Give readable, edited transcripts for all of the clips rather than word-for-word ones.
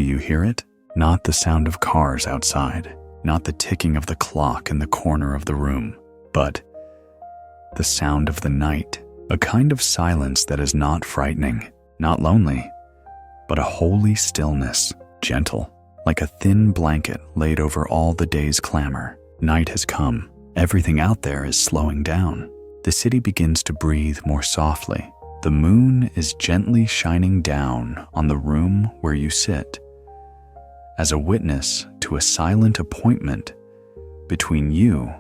Do you hear it? Not the sound of cars outside, not the ticking of the clock in the corner of the room, but the sound of the night, a kind of silence that is not frightening, not lonely, but a holy stillness, gentle, like a thin blanket laid over all the day's clamor. Night has come. Everything out there is slowing down. The city begins to breathe more softly. The moon is gently shining down on the room where you sit, as a witness to a silent appointment between you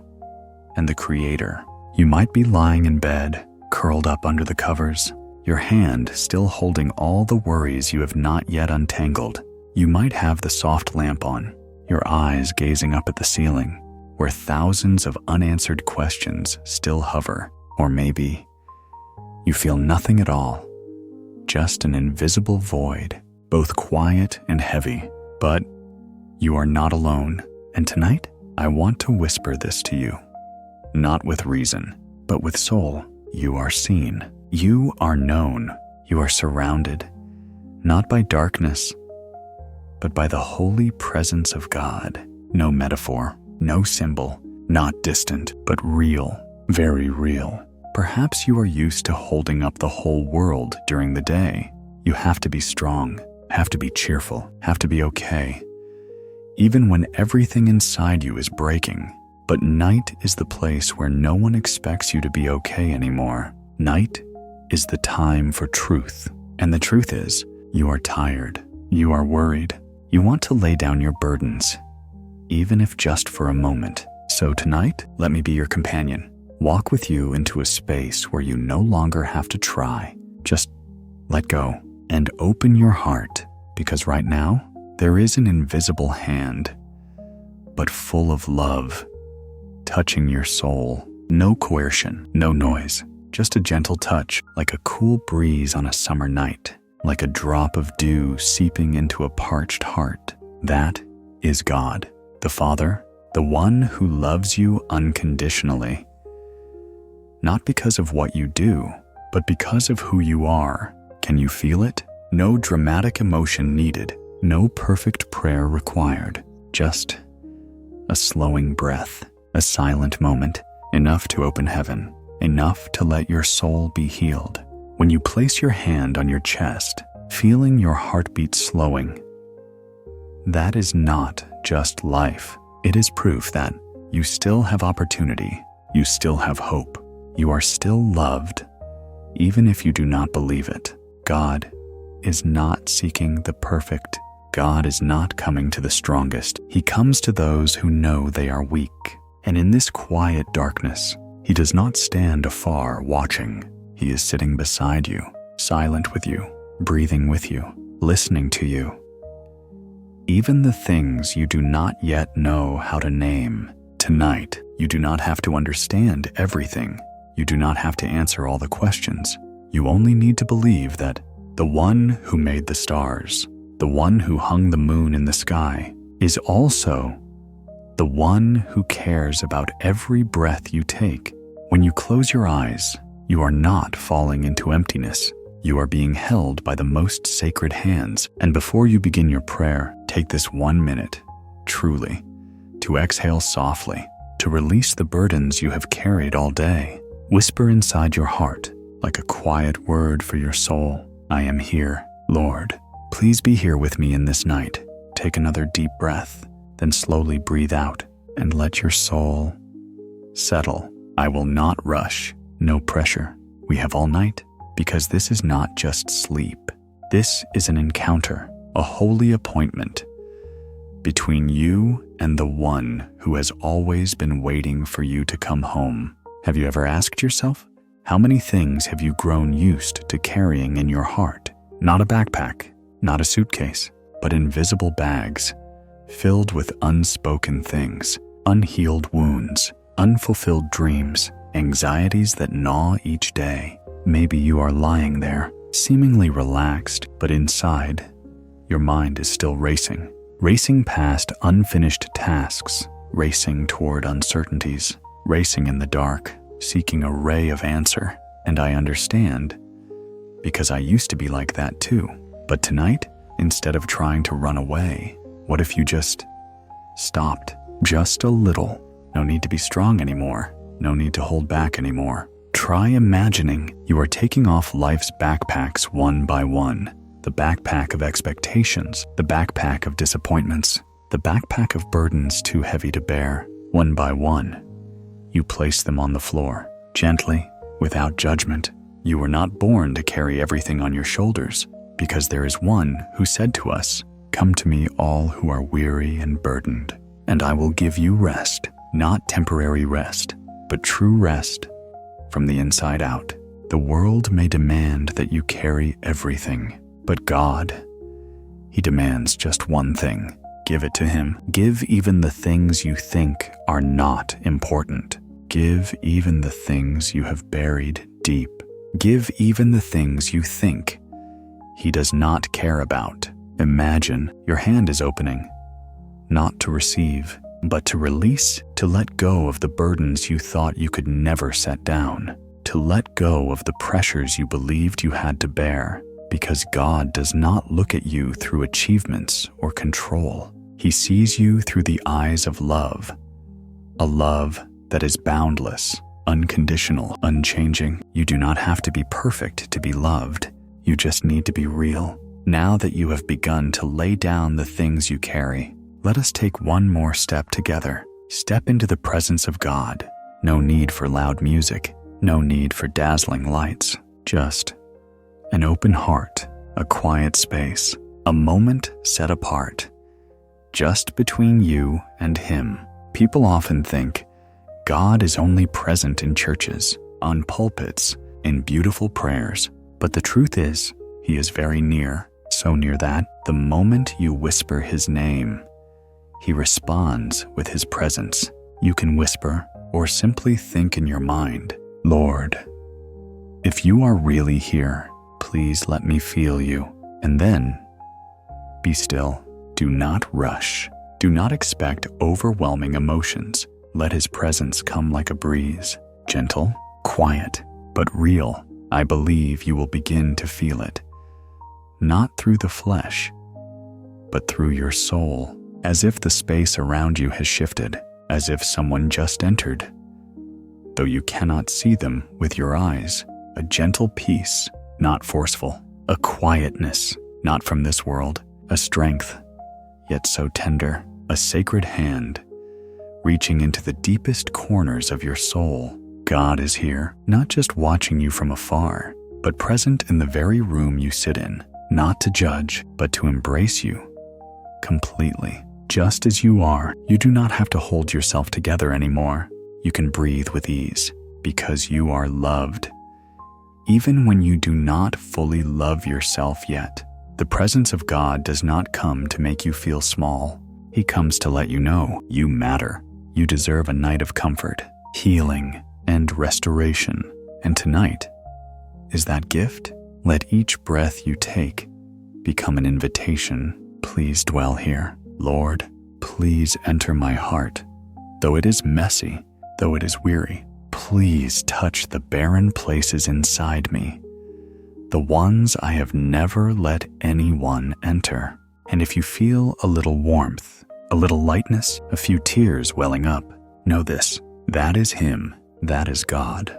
and the Creator. You might be lying in bed, curled up under the covers, your hand still holding all the worries you have not yet untangled. You might have the soft lamp on, your eyes gazing up at the ceiling, where thousands of unanswered questions still hover. Or maybe you feel nothing at all, just an invisible void, both quiet and heavy. But you are not alone, and tonight I want to whisper this to you. Not with reason, but with soul. You are seen. You are known. You are surrounded, not by darkness, but by the holy presence of God. No metaphor, no symbol, not distant, but real, very real. Perhaps you are used to holding up the whole world during the day. You have to be strong, have to be cheerful, have to be okay, even when everything inside you is breaking. But night is the place where no one expects you to be okay anymore. Night is the time for truth. And the truth is, you are tired, you are worried, you want to lay down your burdens, even if just for a moment. So tonight, let me be your companion. Walk with you into a space where you no longer have to try. Just let go and open your heart, because right now, there is an invisible hand, but full of love, touching your soul. No coercion, no noise, just a gentle touch, like a cool breeze on a summer night, like a drop of dew seeping into a parched heart. That is God, the Father, the one who loves you unconditionally. Not because of what you do, but because of who you are. Can you feel it? No dramatic emotion needed, no perfect prayer required, just a slowing breath, a silent moment, enough to open heaven, enough to let your soul be healed. When you place your hand on your chest, feeling your heartbeat slowing, that is not just life. It is proof that you still have opportunity, you still have hope. You are still loved, even if you do not believe it. God is not seeking the perfect. God is not coming to the strongest. He comes to those who know they are weak. And in this quiet darkness, He does not stand afar watching. He is sitting beside you, silent with you, breathing with you, listening to you. Even the things you do not yet know how to name. Tonight, you do not have to understand everything. You do not have to answer all the questions. You only need to believe that the one who made the stars, the one who hung the moon in the sky, is also the one who cares about every breath you take. When you close your eyes, you are not falling into emptiness. You are being held by the most sacred hands. And before you begin your prayer, take this 1 minute, truly, to exhale softly, to release the burdens you have carried all day. Whisper inside your heart, like a quiet word for your soul. I am here, Lord. Please be here with me in this night. Take another deep breath, then slowly breathe out and let your soul settle. I will not rush, no pressure. We have all night, because this is not just sleep. This is an encounter, a holy appointment between you and the one who has always been waiting for you to come home. Have you ever asked yourself, how many things have you grown used to carrying in your heart? Not a backpack, not a suitcase, but invisible bags filled with unspoken things, unhealed wounds, unfulfilled dreams, anxieties that gnaw each day. Maybe you are lying there, seemingly relaxed, but inside, your mind is still racing past unfinished tasks, racing toward uncertainties, racing in the dark, seeking a ray of answer. And I understand, because I used to be like that too. But tonight, Instead of trying to run away, what if you just stopped? Just a little. No need to be strong anymore. No need to hold back anymore. Try imagining you are taking off life's backpacks one by one. The backpack of expectations, the backpack of disappointments, the backpack of burdens too heavy to bear. One by one, you place them on the floor, gently, without judgment. You were not born to carry everything on your shoulders, because there is one who said to us, "Come to me all who are weary and burdened, and I will give you rest." Not temporary rest, but true rest from the inside out. The world may demand that you carry everything, but God, He demands just one thing. Give it to Him. Give even the things you think are not important. Give even the things you have buried deep. Give even the things you think He does not care about. Imagine your hand is opening, not to receive, but to release, to let go of the burdens you thought you could never set down, to let go of the pressures you believed you had to bear, because God does not look at you through achievements or control. He sees you through the eyes of love, a love that is boundless, unconditional, unchanging. You do not have to be perfect to be loved. You just need to be real. Now that you have begun to lay down the things you carry, let us take one more step together. Step into the presence of God. No need for loud music, no need for dazzling lights, just an open heart, a quiet space, a moment set apart, just between you and Him. People often think God is only present in churches, on pulpits, in beautiful prayers, but the truth is, He is very near, so near that the moment you whisper His name, He responds with His presence. You can whisper or simply think in your mind, "Lord, if you are really here, please let me feel you." And then, be still. Do not rush. Do not expect overwhelming emotions. Let His presence come like a breeze, gentle, quiet, but real. I believe you will begin to feel it, not through the flesh, but through your soul. As if the space around you has shifted, as if someone just entered. Though you cannot see them with your eyes, a gentle peace, not forceful, a quietness, not from this world, a strength, yet so tender, a sacred hand, reaching into the deepest corners of your soul. God is here, not just watching you from afar, but present in the very room you sit in, not to judge, but to embrace you completely. Just as you are, you do not have to hold yourself together anymore. You can breathe with ease because you are loved. Even when you do not fully love yourself yet, the presence of God does not come to make you feel small. He comes to let you know you matter. You deserve a night of comfort, healing, and restoration. And tonight is that gift. Let each breath you take become an invitation. Please dwell here. Lord, please enter my heart. Though it is messy, though it is weary, please touch the barren places inside me, the ones I have never let anyone enter. And if you feel a little warmth, a little lightness, a few tears welling up, know this, that is Him, that is God,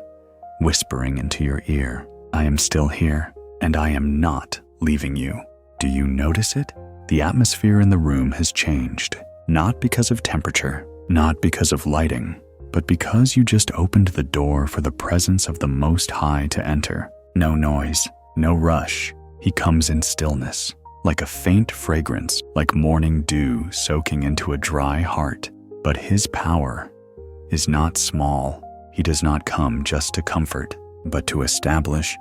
whispering into your ear, I am still here, and I am not leaving you. Do you notice it? The atmosphere in the room has changed, not because of temperature, not because of lighting, but because you just opened the door for the presence of the Most High to enter. No noise, no rush. He comes in stillness, like a faint fragrance, like morning dew soaking into a dry heart. But His power is not small. He does not come just to comfort, but to establish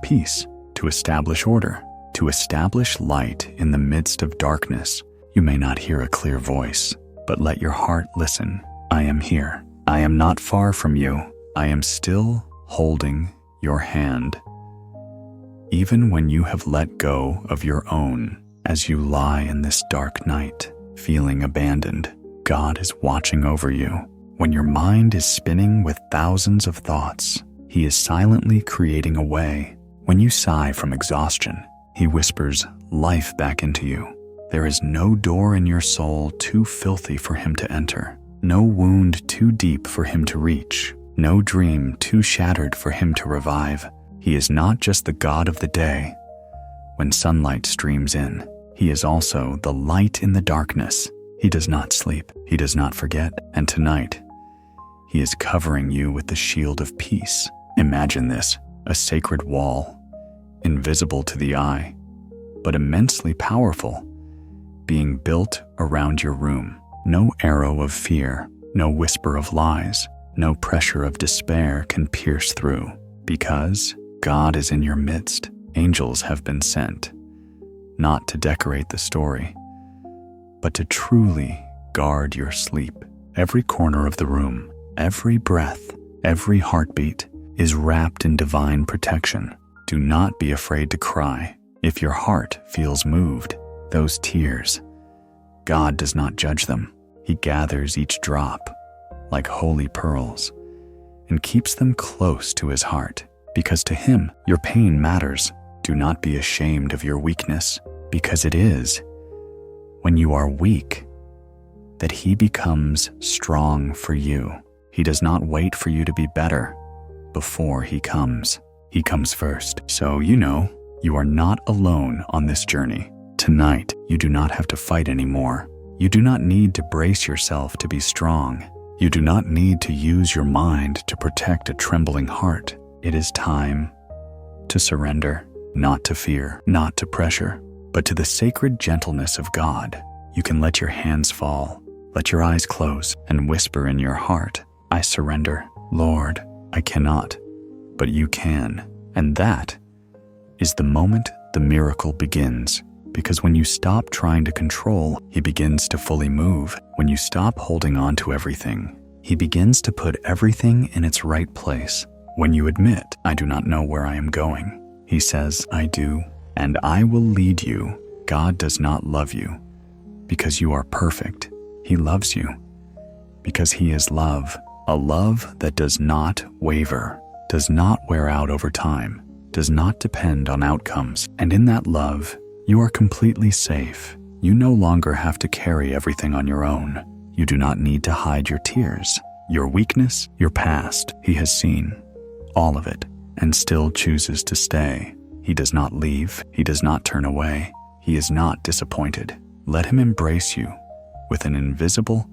peace, to establish order, to establish light in the midst of darkness. You may not hear a clear voice, but let your heart listen. I am here. I am not far from you. I am still holding your hand. Even when you have let go of your own, as you lie in this dark night, feeling abandoned, God is watching over you. When your mind is spinning with thousands of thoughts, He is silently creating a way. When you sigh from exhaustion, He whispers life back into you. There is no door in your soul too filthy for him to enter, no wound too deep for him to reach, no dream too shattered for him to revive. He is not just the God of the day when sunlight streams in. He is also the light in the darkness. He does not sleep. He does not forget. And tonight, he is covering you with the shield of peace. Imagine this, a sacred wall, invisible to the eye, but immensely powerful, being built around your room. No arrow of fear, no whisper of lies, no pressure of despair can pierce through, because God is in your midst. Angels have been sent, not to decorate the story, but to truly guard your sleep. Every corner of the room, every breath, every heartbeat is wrapped in divine protection. Do not be afraid to cry. If your heart feels moved, those tears, God does not judge them. He gathers each drop like holy pearls and keeps them close to his heart, because to him your pain matters. Do not be ashamed of your weakness, because it is when you are weak that he becomes strong for you. He does not wait for you to be better before he comes. He comes first. So you are not alone on this journey. Tonight, you do not have to fight anymore. You do not need to brace yourself to be strong. You do not need to use your mind to protect a trembling heart. It is time to surrender, not to fear, not to pressure, but to the sacred gentleness of God. You can let your hands fall, let your eyes close, and whisper in your heart, I surrender. Lord, I cannot, but you can. And that is the moment the miracle begins. Because when you stop trying to control, he begins to fully move. When you stop holding on to everything, he begins to put everything in its right place. When you admit, I do not know where I am going, he says, I do, and I will lead you. God does not love you because you are perfect. He loves you because he is love, a love that does not waver, does not wear out over time, does not depend on outcomes. And in that love, you are completely safe. You no longer have to carry everything on your own. You do not need to hide your tears, your weakness, your past. He has seen all of it and still chooses to stay. He does not leave. He does not turn away. He is not disappointed. Let him embrace you with an invisible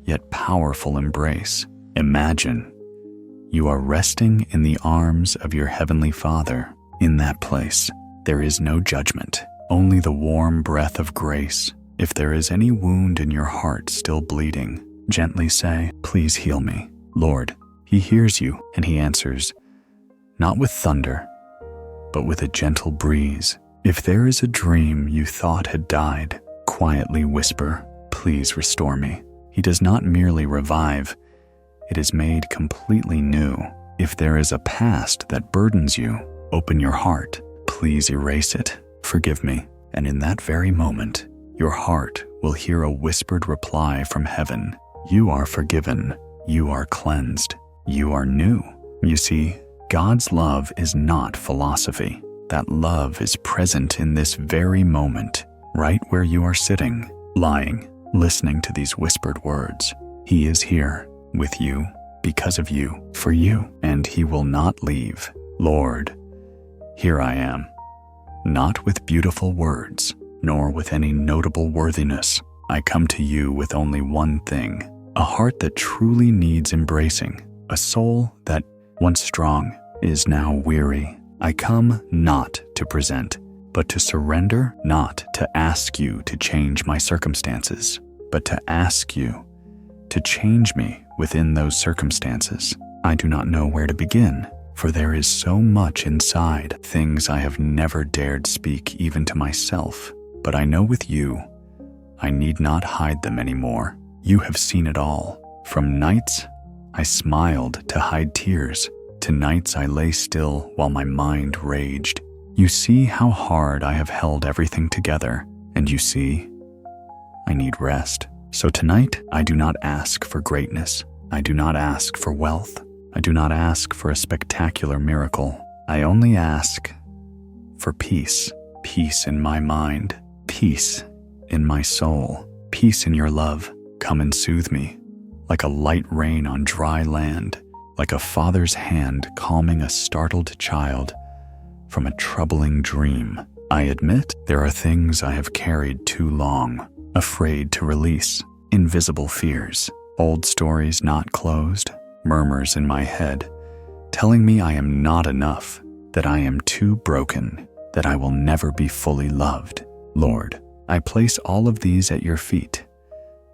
yet powerful embrace. Imagine you are resting in the arms of your heavenly Father. In that place, there is no judgment, only the warm breath of grace. If there is any wound in your heart still bleeding, gently say, please heal me, Lord. He hears you and he answers, not with thunder, but with a gentle breeze. If there is a dream you thought had died, quietly whisper, please restore me. He does not merely revive, it is made completely new. If there is a past that burdens you, open your heart. Please erase it. Forgive me. And in that very moment, your heart will hear a whispered reply from heaven. You are forgiven. You are cleansed. You are new. You see, God's love is not philosophy. That love is present in this very moment, right where you are sitting, lying, listening to these whispered words. He is here with you, because of you, for you, and he will not leave. Lord, here I am, not with beautiful words, nor with any notable worthiness. I come to you with only one thing, a heart that truly needs embracing, a soul that, once strong, is now weary. I come not to present, but to surrender, not to ask you to change my circumstances, but to ask you to change me within those circumstances. I do not know where to begin, for there is so much inside, things I have never dared speak even to myself. But I know with you, I need not hide them anymore. You have seen it all. From nights I smiled to hide tears, to nights I lay still while my mind raged. You see how hard I have held everything together, and you see, I need rest. So tonight, I do not ask for greatness. I do not ask for wealth. I do not ask for a spectacular miracle. I only ask for peace. peace in my mind, peace in my soul, peace in your love. Come and soothe me, like a light rain on dry land, like a father's hand calming a startled child from a troubling dream. I admit there are things I have carried too long, afraid to release, invisible fears, old stories not closed, murmurs in my head, telling me I am not enough, that I am too broken, that I will never be fully loved. Lord, I place all of these at your feet,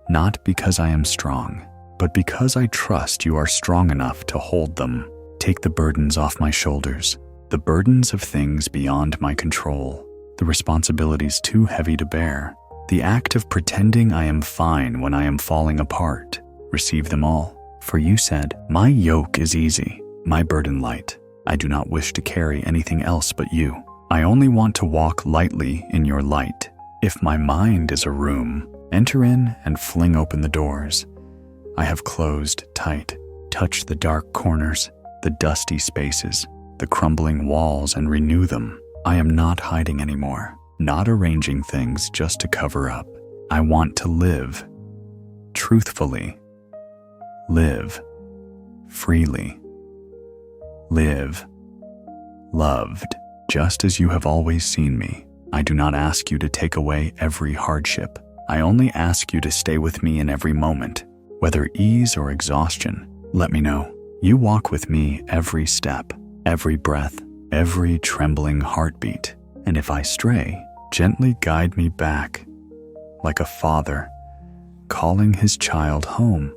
not because I am strong, but because I trust you are strong enough to hold them. Take the burdens off my shoulders, the burdens of things beyond my control, the responsibilities too heavy to bear, the act of pretending I am fine when I am falling apart. Receive them all, for you said, my yoke is easy, my burden light. I do not wish to carry anything else but you. I only want to walk lightly in your light. If my mind is a room, enter in and fling open the doors I have closed tight. Touch the dark corners, the dusty spaces, the crumbling walls, and renew them. I am not hiding anymore, not arranging things just to cover up. I want to live truthfully, live freely, live loved, just as you have always seen me. I do not ask you to take away every hardship. I only ask you to stay with me in every moment, whether ease or exhaustion. Let me know. You walk with me every step, every breath, every trembling heartbeat. And if I stray, gently guide me back, like a father calling his child home.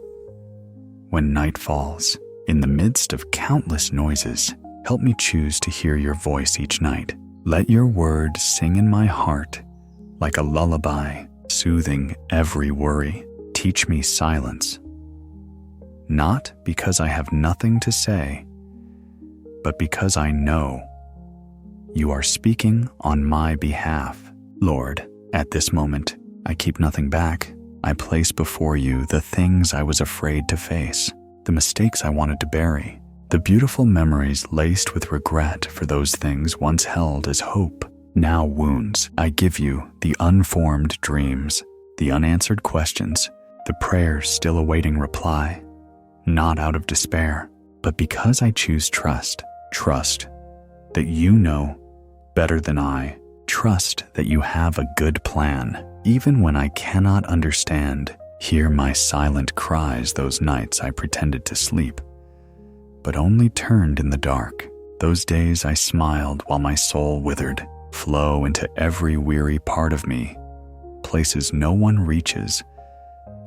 When night falls, in the midst of countless noises, help me choose to hear your voice each night. Let your word sing in my heart like a lullaby, soothing every worry. Teach me silence, not because I have nothing to say, but because I know you are speaking on my behalf. Lord, at this moment, I keep nothing back. I place before you the things I was afraid to face, the mistakes I wanted to bury, the beautiful memories laced with regret for those things once held as hope, now wounds. I give you the unformed dreams, the unanswered questions, the prayers still awaiting reply, not out of despair, but because I choose trust that you know better than I, trust that you have a good plan, even when I cannot understand. Hear my silent cries those nights I pretended to sleep, but only turned in the dark. Those days I smiled while my soul withered, flow into every weary part of me, places no one reaches,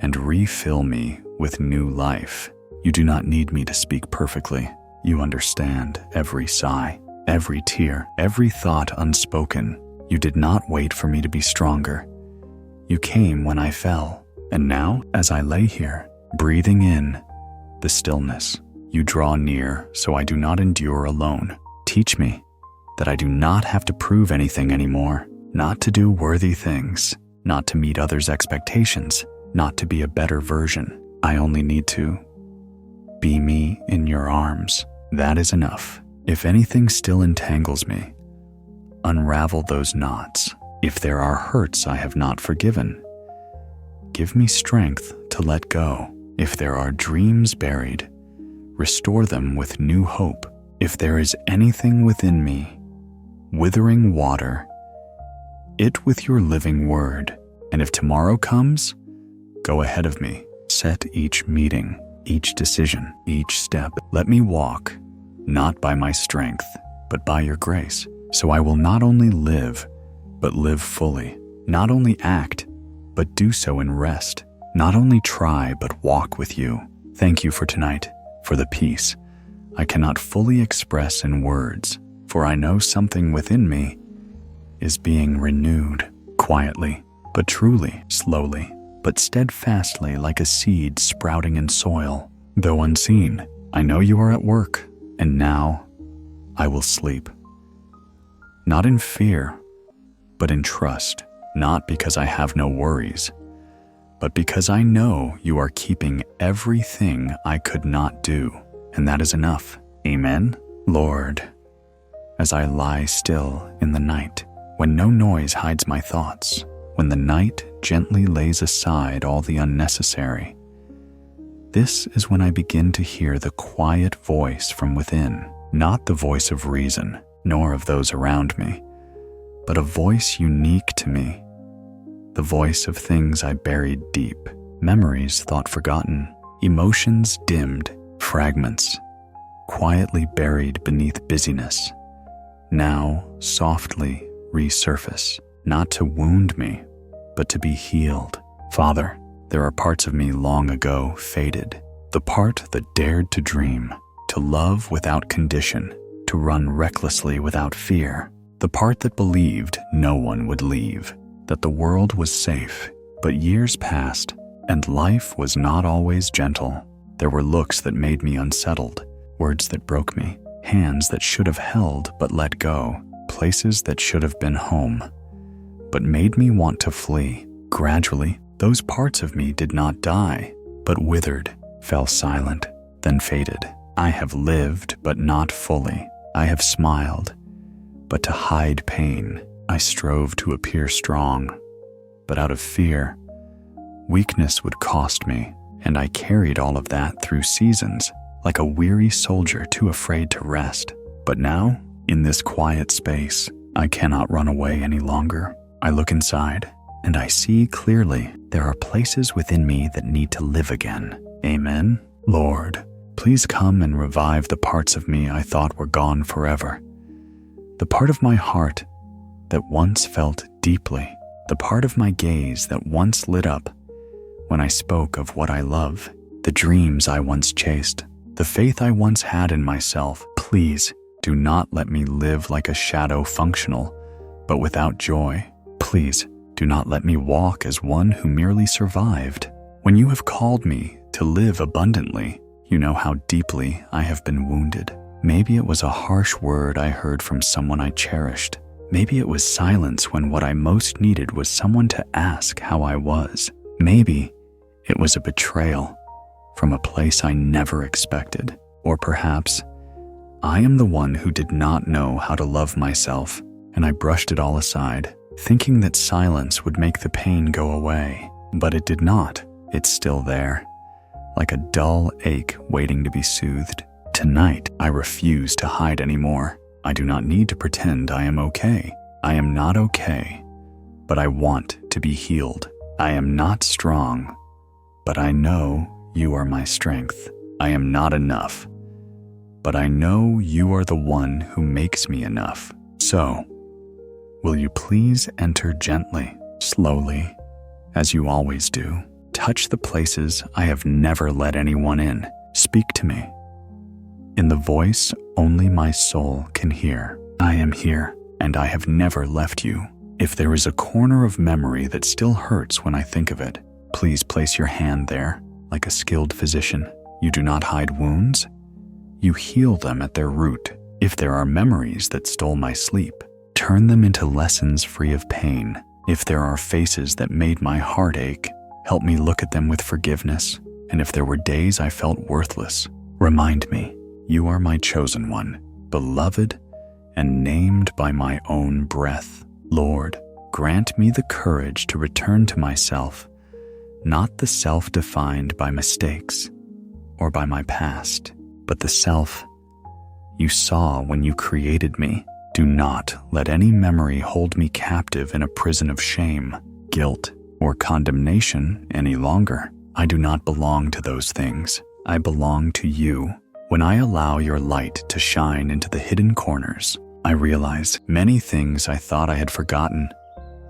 and refill me with new life. You do not need me to speak perfectly. You understand every sigh, every tear, every thought unspoken. You did not wait for me to be stronger. You came when I fell, and now, as I lay here, breathing in the stillness, you draw near so I do not endure alone. Teach me that I do not have to prove anything anymore, not to do worthy things, not to meet others' expectations, not to be a better version. I only need to be me in your arms. That is enough. If anything still entangles me, unravel those knots. If there are hurts I have not forgiven, give me strength to let go. If there are dreams buried, restore them with new hope. If there is anything within me, withering water, it with your living word. And if tomorrow comes, go ahead of me. Set each meeting, each decision, each step. Let me walk, not by my strength, but by your grace. So I will not only live, but live fully. Not only act, but do so in rest. Not only try, but walk with you. Thank you for tonight, for the peace I cannot fully express in words, for I know something within me is being renewed, quietly, but truly, slowly, but steadfastly, like a seed sprouting in soil. Though unseen, I know you are at work, and now I will sleep. Not in fear, but in trust, not because I have no worries, but because I know you are keeping everything I could not do, and that is enough. Amen. Lord, as I lie still in the night, when no noise hides my thoughts, when the night gently lays aside all the unnecessary. This is when I begin to hear the quiet voice from within, not the voice of reason, nor of those around me, but a voice unique to me, the voice of things I buried deep, memories thought forgotten, emotions dimmed, fragments, quietly buried beneath busyness, now softly resurface, not to wound me, but to be healed. Father, there are parts of me long ago faded, the part that dared to dream, to love without condition, to run recklessly without fear, the part that believed no one would leave, that the world was safe. But years passed, and life was not always gentle. There were looks that made me unsettled, words that broke me, hands that should have held but let go, places that should have been home, but made me want to flee. Gradually, those parts of me did not die, but withered, fell silent, then faded. I have lived, but not fully. I have smiled, but to hide pain. I strove to appear strong, but out of fear, weakness would cost me, and I carried all of that through seasons, like a weary soldier too afraid to rest. But now, in this quiet space, I cannot run away any longer. I look inside, and I see clearly there are places within me that need to live again. Amen. Lord, please come and revive the parts of me I thought were gone forever. The part of my heart that once felt deeply, the part of my gaze that once lit up when I spoke of what I love, the dreams I once chased, the faith I once had in myself. Please do not let me live like a shadow, functional, but without joy. Please do not let me walk as one who merely survived. When you have called me to live abundantly, you know how deeply I have been wounded. Maybe it was a harsh word I heard from someone I cherished. Maybe it was silence when what I most needed was someone to ask how I was. Maybe it was a betrayal from a place I never expected. Or perhaps I am the one who did not know how to love myself, and I brushed it all aside, thinking that silence would make the pain go away. But it did not. It's still there, like a dull ache waiting to be soothed. Tonight, I refuse to hide anymore. I do not need to pretend I am okay. I am not okay, but I want to be healed. I am not strong, but I know you are my strength. I am not enough, but I know you are the one who makes me enough. So, will you please enter gently, slowly, as you always do? Touch the places I have never let anyone in. Speak to me in the voice only my soul can hear. I am here, and I have never left you. If there is a corner of memory that still hurts when I think of it, please place your hand there, like a skilled physician. You do not hide wounds. You heal them at their root. If there are memories that stole my sleep, turn them into lessons free of pain. If there are faces that made my heart ache, help me look at them with forgiveness. And if there were days I felt worthless, remind me, you are my chosen one, beloved and named by my own breath. Lord, grant me the courage to return to myself, not the self defined by mistakes or by my past, but the self you saw when you created me. Do not let any memory hold me captive in a prison of shame, guilt, or condemnation any longer. I do not belong to those things. I belong to you. When I allow your light to shine into the hidden corners, I realize many things I thought I had forgotten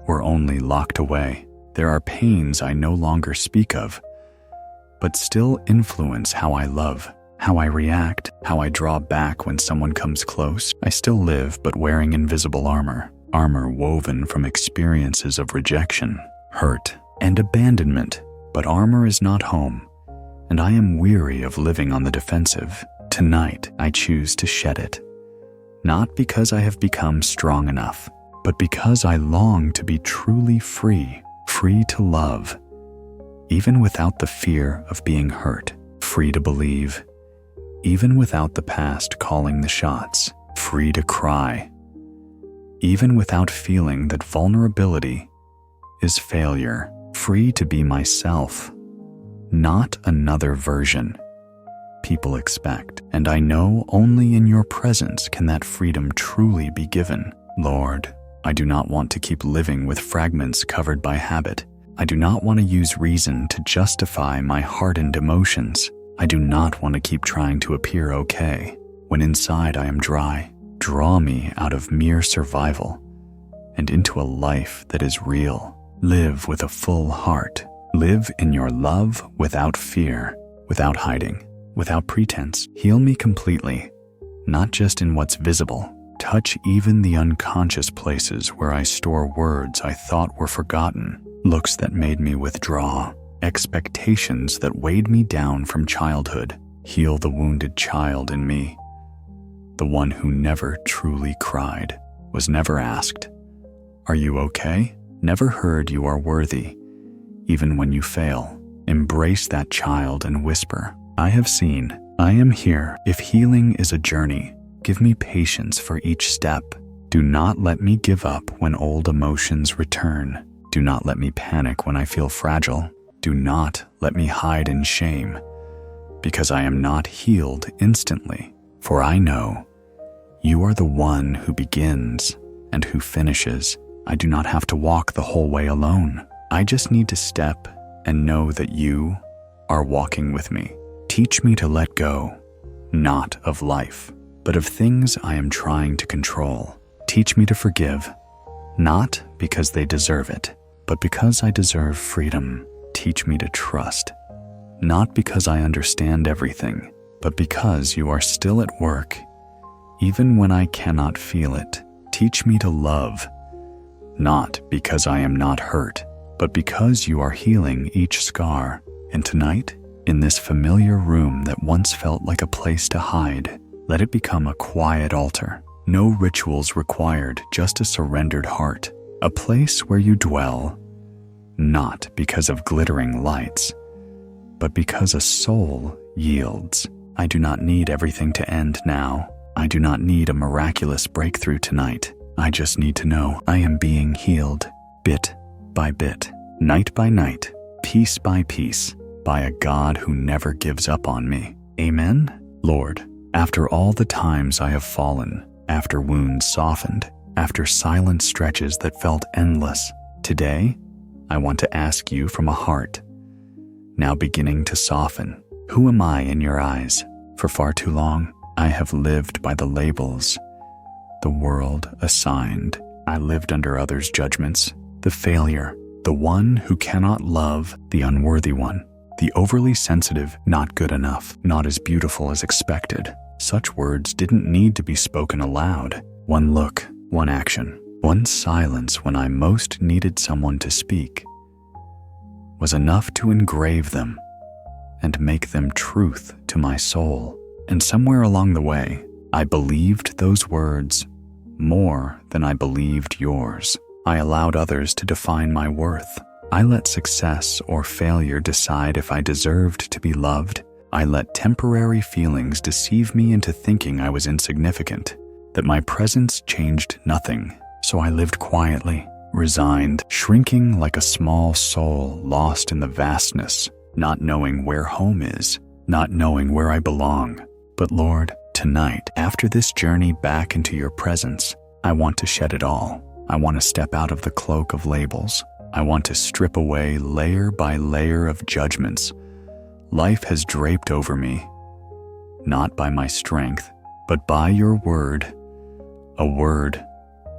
were only locked away. There are pains I no longer speak of, but still influence how I love, how I react, how I draw back when someone comes close. I still live, but wearing invisible armor woven from experiences of rejection, hurt, and abandonment. But armor is not home, and I am weary of living on the defensive. Tonight, I choose to shed it, not because I have become strong enough, but because I long to be truly free, free to love, even without the fear of being hurt, free to believe, even without the past calling the shots, free to cry, even without feeling that vulnerability is failure, free to be myself, not another version people expect. And I know only in your presence can that freedom truly be given. Lord, I do not want to keep living with fragments covered by habit. I do not want to use reason to justify my hardened emotions. I do not want to keep trying to appear okay when inside I am dry. Draw me out of mere survival and into a life that is real. Live with a full heart. Live in your love without fear, without hiding, without pretense. Heal me completely, not just in what's visible. Touch even the unconscious places where I store words I thought were forgotten, looks that made me withdraw, expectations that weighed me down from childhood. Heal the wounded child in me, the one who never truly cried, was never asked, "Are you okay?" Never heard you are worthy, even when you fail. Embrace that child and whisper, "I have seen, I am here." If healing is a journey, give me patience for each step. Do not let me give up when old emotions return. Do not let me panic when I feel fragile. Do not let me hide in shame, because I am not healed instantly. For I know you are the one who begins and who finishes. I do not have to walk the whole way alone. I just need to step and know that you are walking with me. Teach me to let go, not of life, but of things I am trying to control. Teach me to forgive, not because they deserve it, but because I deserve freedom. Teach me to trust, not because I understand everything, but because you are still at work, even when I cannot feel it. Teach me to love, not because I am not hurt, but because you are healing each scar. And tonight, in this familiar room that once felt like a place to hide, let it become a quiet altar. No rituals required, just a surrendered heart. A place where you dwell, not because of glittering lights, but because a soul yields. I do not need everything to end now. I do not need a miraculous breakthrough tonight. I just need to know I am being healed, bit by bit, night by night, piece by piece, by a God who never gives up on me. Amen? Lord, after all the times I have fallen, after wounds softened, after silent stretches that felt endless, today I want to ask you from a heart now beginning to soften. Who am I in your eyes? For far too long, I have lived by the labels the world assigned. I lived under others' judgments, the failure, the one who cannot love, the unworthy one, the overly sensitive, not good enough, not as beautiful as expected. Such words didn't need to be spoken aloud. One look, one action, one silence when I most needed someone to speak was enough to engrave them and make them truth to my soul. And somewhere along the way, I believed those words more than I believed yours. I allowed others to define my worth. I let success or failure decide if I deserved to be loved. I let temporary feelings deceive me into thinking I was insignificant, that my presence changed nothing. So I lived quietly, resigned, shrinking like a small soul lost in the vastness, not knowing where home is, not knowing where I belong. But Lord, tonight, after this journey back into your presence, I want to shed it all. I want to step out of the cloak of labels. I want to strip away layer by layer of judgments life has draped over me, not by my strength, but by your word, a word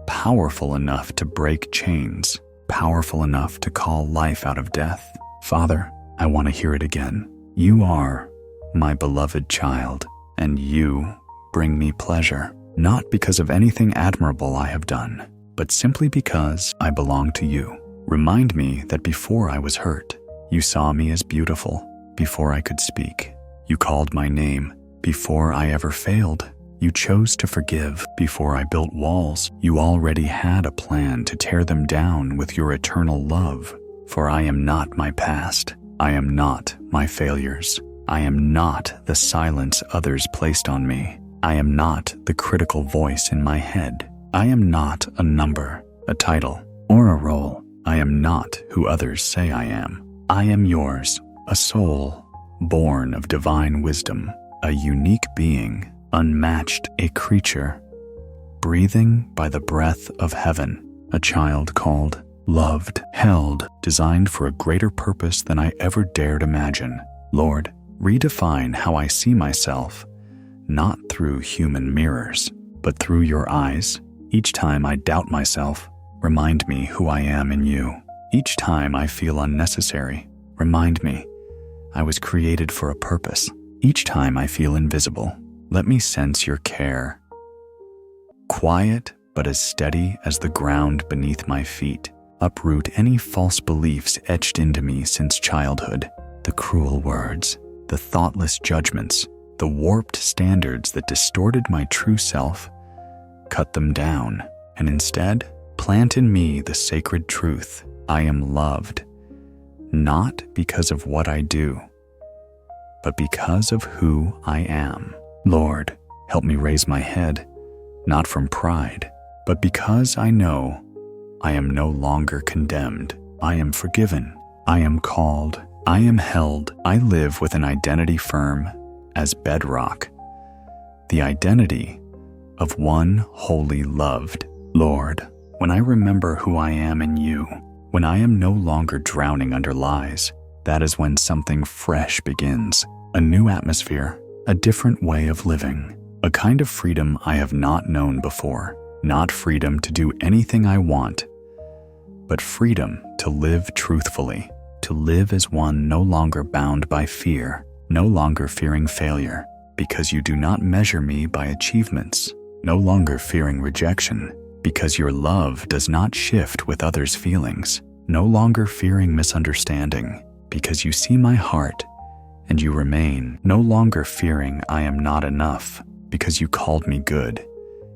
powerful enough to break chains, powerful enough to call life out of death. Father, I want to hear it again. You are my beloved child, and you bring me pleasure, not because of anything admirable I have done, but simply because I belong to you. Remind me that before I was hurt, you saw me as beautiful. Before I could speak, you called my name. Before I ever failed, you chose to forgive. Before I built walls, you already had a plan to tear them down with your eternal love. For I am not my past. I am not my failures. I am not the silence others placed on me. I am not the critical voice in my head. I am not a number, a title, or a role. I am not who others say I am. I am yours, a soul born of divine wisdom, a unique being, unmatched, a creature, breathing by the breath of heaven, a child called, loved, held, designed for a greater purpose than I ever dared imagine. Lord, redefine how I see myself, not through human mirrors, but through your eyes. Each time I doubt myself, remind me who I am in you. Each time I feel unnecessary, remind me I was created for a purpose. Each time I feel invisible, let me sense your care. Quiet, but as steady as the ground beneath my feet, uproot any false beliefs etched into me since childhood, the cruel words, the thoughtless judgments, the warped standards that distorted my true self. Cut them down, and instead, plant in me the sacred truth. I am loved, not because of what I do, but because of who I am. Lord, help me raise my head, not from pride, but because I know I am no longer condemned. I am forgiven. I am called. I am held. I live with an identity firm as bedrock, the identity of one wholly loved. Lord, when I remember who I am in you, when I am no longer drowning under lies, that is when something fresh begins, a new atmosphere, a different way of living, a kind of freedom I have not known before. Not freedom to do anything I want, but freedom to live truthfully, to live as one no longer bound by fear, no longer fearing failure, because you do not measure me by achievements, no longer fearing rejection, because your love does not shift with others' feelings, no longer fearing misunderstanding, because you see my heart and you remain, no longer fearing I am not enough, because you called me good,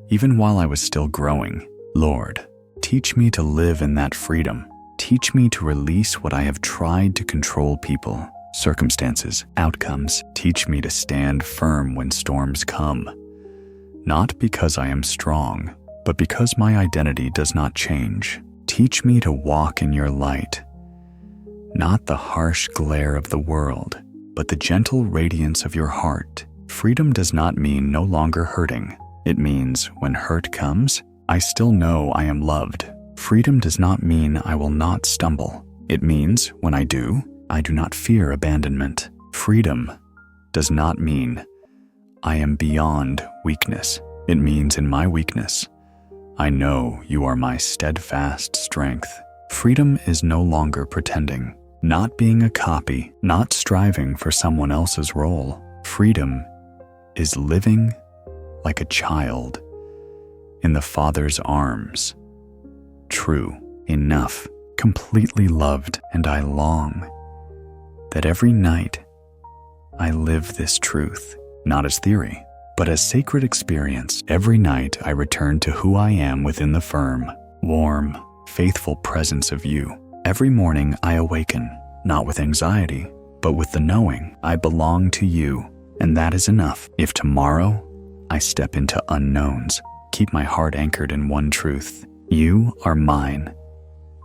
even while I was still growing. Lord, teach me to live in that freedom. Teach me to release what I have tried to control people, circumstances, outcomes. Teach me to stand firm when storms come, not because I am strong, but because my identity does not change. Teach me to walk in your light, not the harsh glare of the world, but the gentle radiance of your heart. Freedom does not mean no longer hurting. It means when hurt comes, I still know I am loved. Freedom does not mean I will not stumble. It means when I do not fear abandonment. Freedom does not mean I am beyond weakness. It means in my weakness, I know you are my steadfast strength. Freedom is no longer pretending, not being a copy, not striving for someone else's role. Freedom is living like a child in the Father's arms. True, enough, completely loved, and I long that every night I live this truth, not as theory, but as sacred experience. Every night I return to who I am within the firm, warm, faithful presence of you. Every morning I awaken, not with anxiety, but with the knowing I belong to you, and that is enough. If tomorrow I step into unknowns, keep my heart anchored in one truth. You are mine,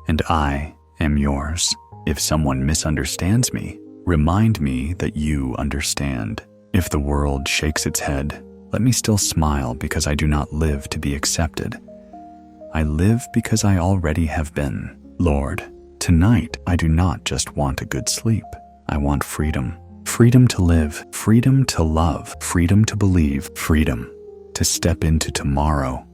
and I am yours. If someone misunderstands me, remind me that you understand. If the world shakes its head, let me still smile because I do not live to be accepted. I live because I already have been. Lord, tonight I do not just want a good sleep. I want freedom. Freedom to live, freedom to love, freedom to believe, freedom to step into tomorrow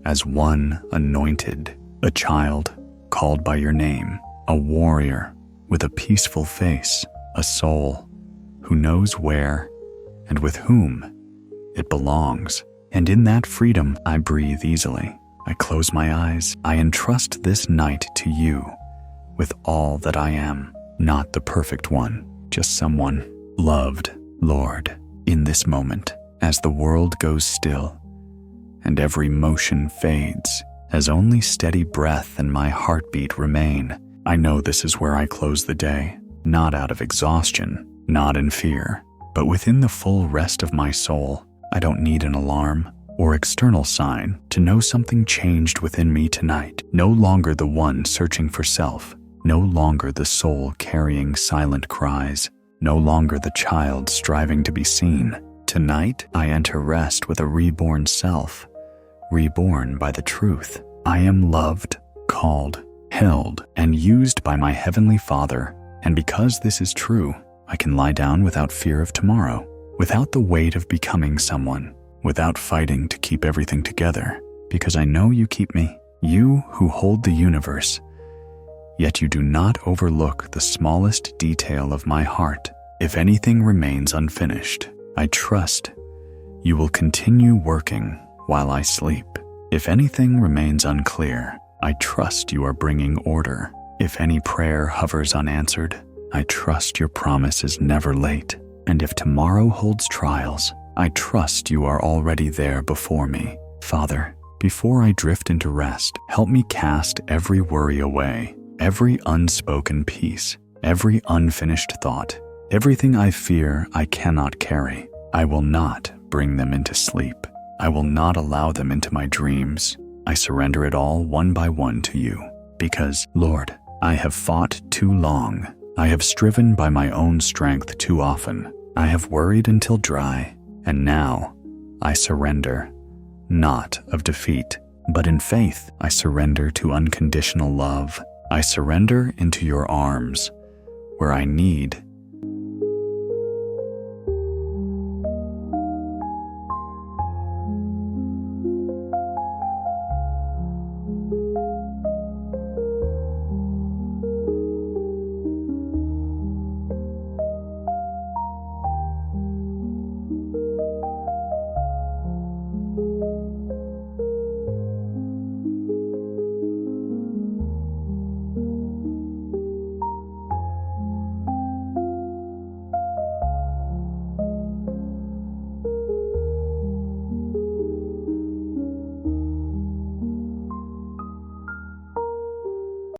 as one anointed, a child called by your name, a warrior with a peaceful face, a soul who knows where and with whom it belongs. And in that freedom, I breathe easily. I close my eyes. I entrust this night to you with all that I am, not the perfect one, just someone loved. Lord, in this moment, as the world goes still and every motion fades, as only steady breath and my heartbeat remain, I know this is where I close the day, not out of exhaustion, not in fear, but within the full rest of my soul. I don't need an alarm or external sign to know something changed within me tonight. No longer the one searching for self, no longer the soul carrying silent cries, no longer the child striving to be seen. Tonight, I enter rest with a reborn self, reborn by the truth. I am loved, called, held, and used by my Heavenly Father, and because this is true, I can lie down without fear of tomorrow, without the weight of becoming someone, without fighting to keep everything together, because I know you keep me, you who hold the universe, yet you do not overlook the smallest detail of my heart. If anything remains unfinished, I trust you will continue working while I sleep. If anything remains unclear, I trust you are bringing order. If any prayer hovers unanswered, I trust your promise is never late. And if tomorrow holds trials, I trust you are already there before me. Father, before I drift into rest, help me cast every worry away, every unspoken peace, every unfinished thought, everything I fear I cannot carry. I will not bring them into sleep. I will not allow them into my dreams. I surrender it all one by one to you, because, Lord, I have fought too long. I have striven by my own strength too often. I have worried until dry, and now I surrender, not of defeat, but in faith. I surrender to unconditional love. I surrender into your arms, where I need